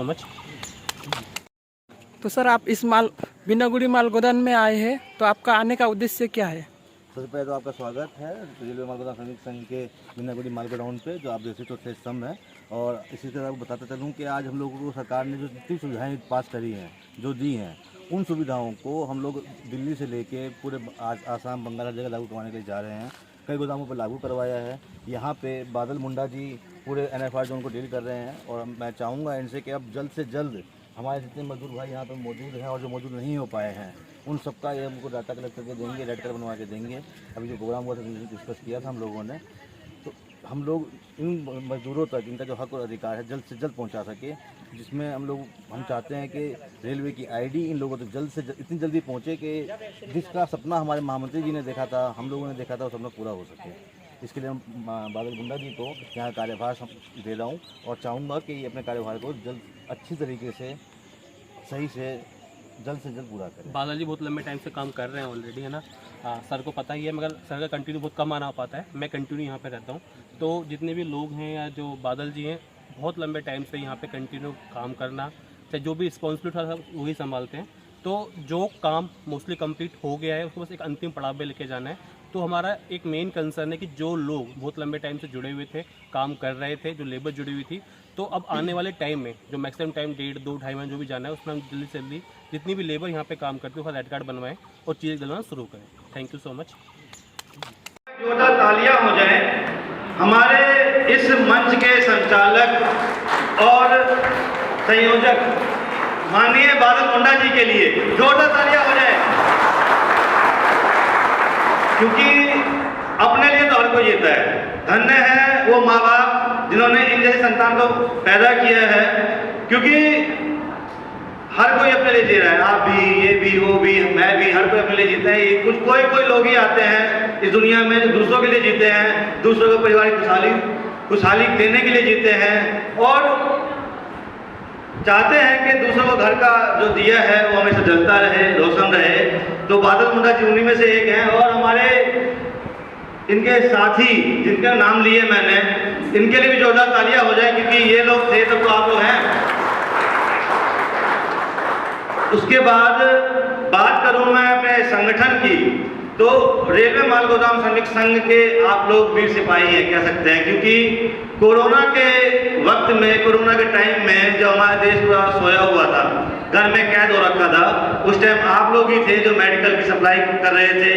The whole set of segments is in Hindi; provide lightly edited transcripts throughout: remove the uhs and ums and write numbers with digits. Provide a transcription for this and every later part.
मच। तो सर आप इस बिनागुड़ी माल गोदाम में आए हैं, तो आपका आने का उद्देश्य क्या है? सबसे पहले तो आपका स्वागत है रेलवे माल गोदाम श्रमिक संघ के बिनागुड़ी माल गोडाउन पे, जो आप देख सकते हो तो स्तंभ है। और इसी तरह आपको बताता चलूँ कि आज हम लोगों को सरकार ने जो जितनी सुविधाएं पास करी हैं, जो दी हैं, उन सुविधाओं को हम लोग दिल्ली से लेके पूरे आसाम, बंगाल, हर जगह लागू करवाने के लिए जा रहे हैं। कई गोदामों पर लागू करवाया है। यहाँ पे बादल मुंडा जी पूरे NFR जोन को डील कर रहे हैं। और मैं चाहूँगा इनसे कि अब जल्द से जल्द हमारे जितने मजदूर भाई यहाँ पर मौजूद हैं और जो मौजूद नहीं हो पाए हैं, उन सबका ये हमको डाटा कलेक्ट करके देंगे, रेड कार्ड बनवा के देंगे। अभी जो प्रोग्राम हुआ था डिस्कस किया था हम लोगों ने, तो हम लोग इन मजदूरों तक इनका जो हक और अधिकार है जल्द से जल्द पहुंचा सके, जिसमें हम चाहते हैं कि रेलवे की ID इन लोगों तक जल्द से जल्द, इतनी जल्दी पहुंचे कि जिसका सपना हमारे महामंत्री जी ने देखा था, हम लोगों ने देखा था, वो सपना पूरा हो सके। इसके लिए हम बादल मुंडा जी को यहाँ कार्यभार दे रहा हूँ और चाहूँगा कि ये अपने कार्यभार को जल्द अच्छी तरीके से, सही से, जल्द से जल्द पूरा करें। बादल जी बहुत लंबे टाइम से काम कर रहे हैं ऑलरेडी, है ना। सर को पता ही है, मगर सर का कंटिन्यू बहुत कम आना पाता है। मैं कंटिन्यू यहाँ पे रहता हूँ, तो जितने भी लोग हैं या जो बादल जी हैं, बहुत लंबे टाइम से यहाँ पे कंटिन्यू काम करना, चाहे जो भी रिस्पॉन्सिबिलिटी था वही संभालते हैं। तो जो काम मोस्टली कंप्लीट हो गया है, उसको बस एक अंतिम पड़ाव पे लेके जाना है। तो हमारा एक मेन कंसर्न है कि जो लोग बहुत लंबे टाइम से जुड़े हुए थे, काम कर रहे थे, जो लेबर जुड़ी हुई थी, तो अब आने वाले टाइम में जो मैक्सिमम टाइम 1.5, 2, 2.5 महीने जो भी जाना है, उसमें हम जल्दी से जल्दी जितनी भी लेबर यहाँ पे काम करती है उसका रेड कार्ड बनवाएं और चीज़ें दिलवाना शुरू करें। Thank you so much. जोरदार तालियां हो जाएं हमारे इस मंच के संचालक और संयोजक माननीय बादल मुंडा जी के लिए। जोरदार तालियां हो जाएं, क्योंकि अपने लिए तो हर कोई जीता है। धन्य है वो माँ बाप जिन्होंने इन जैसे संतान को पैदा किया है, क्योंकि हर कोई अपने लिए जी रहा है। आप भी, ये भी, वो भी, मैं भी, हर कोई अपने लिए जीता है। कुछ कोई लोग ही आते हैं इस दुनिया में जो दूसरों के लिए जीते हैं, दूसरों को पारिवारिक खुशहाली देने के लिए जीते हैं और चाहते हैं कि दूसरों को घर का जो दिया है वो हमेशा जलता रहे, रोशन रहे। तो बादल मुंडा जी उन्हीं में से एक हैं। और हमारे इनके साथी जिनका नाम लिए मैंने, इनके लिए भी जोरदार तालियां हो जाए, क्योंकि ये लोग थे तब तो आप लोग हैं। उसके बाद बात करूं मैं अपने संगठन की, तो रेलवे माल गोदाम श्रमिक संघ के आप लोग वीर सिपाही हैं कह सकते हैं, क्योंकि कोरोना के वक्त में, कोरोना के टाइम में जो हमारा देश पूरा सोया हुआ था, घर में कैद हो रखा था, उस टाइम आप लोग ही थे जो मेडिकल की सप्लाई कर रहे थे,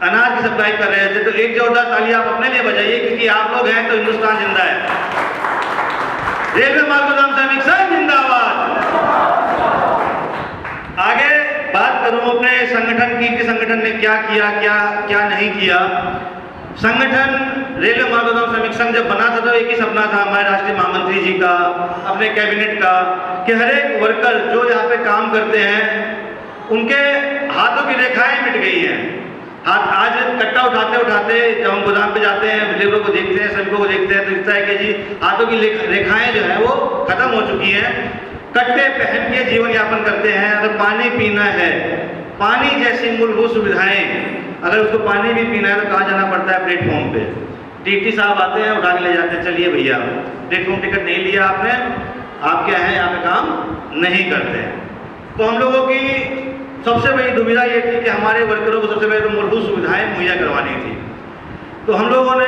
अनाज की सप्लाई कर रहे थे। तो एक जोरदार ताली आप अपने लिए बजाइए, क्योंकि आप लोग हैं तो हिंदुस्तान जिंदा है। रेलवे माल गोदाम श्रमिक संघ जिंदाबाद। आगे बात करूं अपने संगठन की कि संगठन ने क्या किया, क्या नहीं किया। संगठन रेलवे माल गोदाम श्रमिक संघ जब बना था तो एक ही सपना था हमारे राष्ट्रीय महामंत्री जी का, अपने कैबिनेट का, कि हर एक वर्कर जो यहाँ पे काम करते हैं उनके हाथों की रेखाएं मिट गई हैं। हाथ आज कट्टा उठाते उठाते जब हम गोदाम पे जाते हैं, लेबरों को देखते हैं, श्रमिकों को देखते हैं, तो दिखता है कि जी हाथों की रेखाएं जो है वो खत्म हो चुकी हैं। कट्टे पहन के जीवन यापन करते हैं। अगर पानी पीना है, पानी जैसी मूलभूत सुविधाएं, अगर उसको पानी भी पीना है तो कहाँ जाना पड़ता है? प्लेटफॉर्म पे। TT साहब आते हैं, उठा के ले जाते हैं, चलिए भैया प्लेटफॉर्म टिकट नहीं लिया आपने, आप क्या है यहाँ पे काम नहीं करते। तो हम लोगों की सबसे बड़ी दुविधा ये थी कि हमारे वर्करों को सबसे पहले तो मूलभूत सुविधाएं मुहैया करवानी थी। तो हम लोगों ने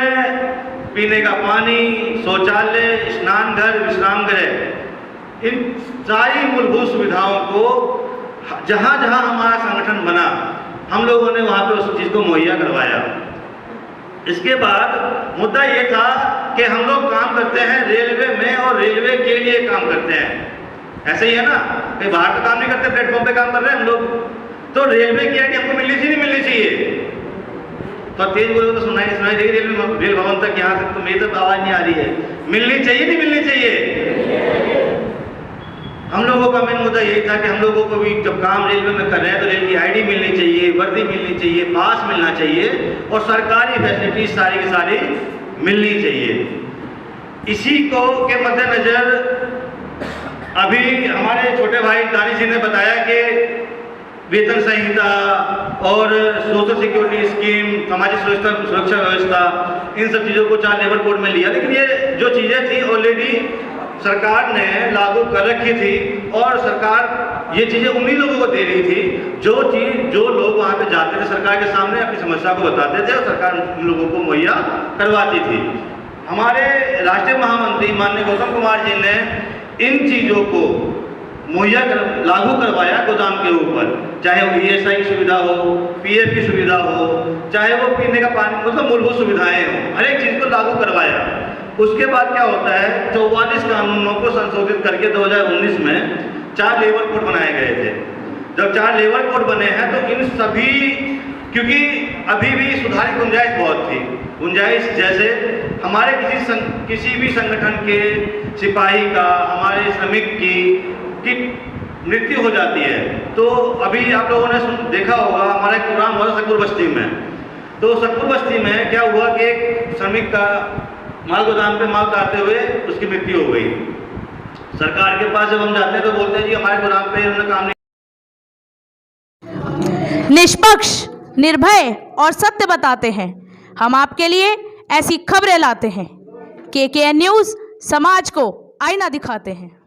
पीने का पानी, शौचालय, स्नान घर, विश्राम गृह, इन सारी मूलभूत सुविधाओं को जहाँ जहाँ हमारा संगठन बना, हम लोगों ने वहाँ पे उस चीज़ को मुहैया करवाया। इसके बाद मुद्दा ये था कि हम लोग काम करते हैं रेलवे में और रेलवे के लिए काम करते हैं। ऐसे ही है ना, कहीं बाहर तो काम नहीं करते, प्लेटफॉर्म पे काम कर रहे हैं हम लोग। तो रेलवे की ID हमको मिलनी चाहिए, नहीं मिलनी चाहिए? तो तेज बोलो तो सुनाई देगी रेल भवन तक, यहाँ तक तो मेरी तो आवाज़ नहीं आ रही है। मिलनी चाहिए, नहीं मिलनी चाहिए? हम लोगों का मेन मुद्दा यही था कि हम लोगों को भी जब काम रेलवे में कर रहे हैं तो रेल की ID मिलनी चाहिए, वर्दी मिलनी चाहिए, पास मिलना चाहिए और सरकारी फैसिलिटी सारी की सारी मिलनी चाहिए। इसी को के मद्देनजर अभी हमारे छोटे भाई दानिश जी ने बताया कि वेतन संहिता और सोशल सिक्योरिटी स्कीम, सामाजिक सुरक्षा व्यवस्था, इन सब चीज़ों को 4 लेबर कोड में लिया। लेकिन ये जो चीज़ें थी ऑलरेडी सरकार ने लागू कर रखी थी और सरकार ये चीज़ें उन्हीं लोगों को दे रही थी जो लोग वहाँ पे जाते थे, सरकार के सामने अपनी समस्या को बताते थे और सरकार उन लोगों को मुहैया करवाती थी। हमारे राष्ट्रीय महामंत्री माननीय गौतम कुमार जी ने इन चीज़ों को मुहैया लागू करवाया गोदाम के ऊपर, चाहे वो ESI की सुविधा हो, PF की सुविधा हो, चाहे वो पीने का पानी, मतलब मूलभूत सुविधाएं हो, हर एक चीज़ को लागू करवाया। उसके बाद क्या होता है, 44 कानूनों को संशोधित करके 2019 में 4 लेबर कोड बनाए गए थे। जब 4 लेबर कोड बने हैं तो इन सभी, क्योंकि अभी भी सुधार की गुंजाइश बहुत थी, गुंजाइश जैसे हमारे किसी भी संगठन के सिपाही का, हमारे श्रमिक की मृत्यु हो जाती है, तो अभी आप लोगों ने देखा होगा, हमारा एक प्रोग्राम हुआ सकपुर बस्ती में, तो सकपुर बस्ती में क्या हुआ कि एक श्रमिक का माल गोदाम पे माल उतारते हुए उसकी मृत्यु हो गई। सरकार के पास जब हम जाते हैं तो बोलते हैं जी हमारे गोदाम पे उन्होंने काम नहीं। निष्पक्ष, निर्भय और सत्य बताते हैं। हम आपके लिए ऐसी खबरें लाते हैं। KKN न्यूज़ समाज को आईना दिखाते हैं।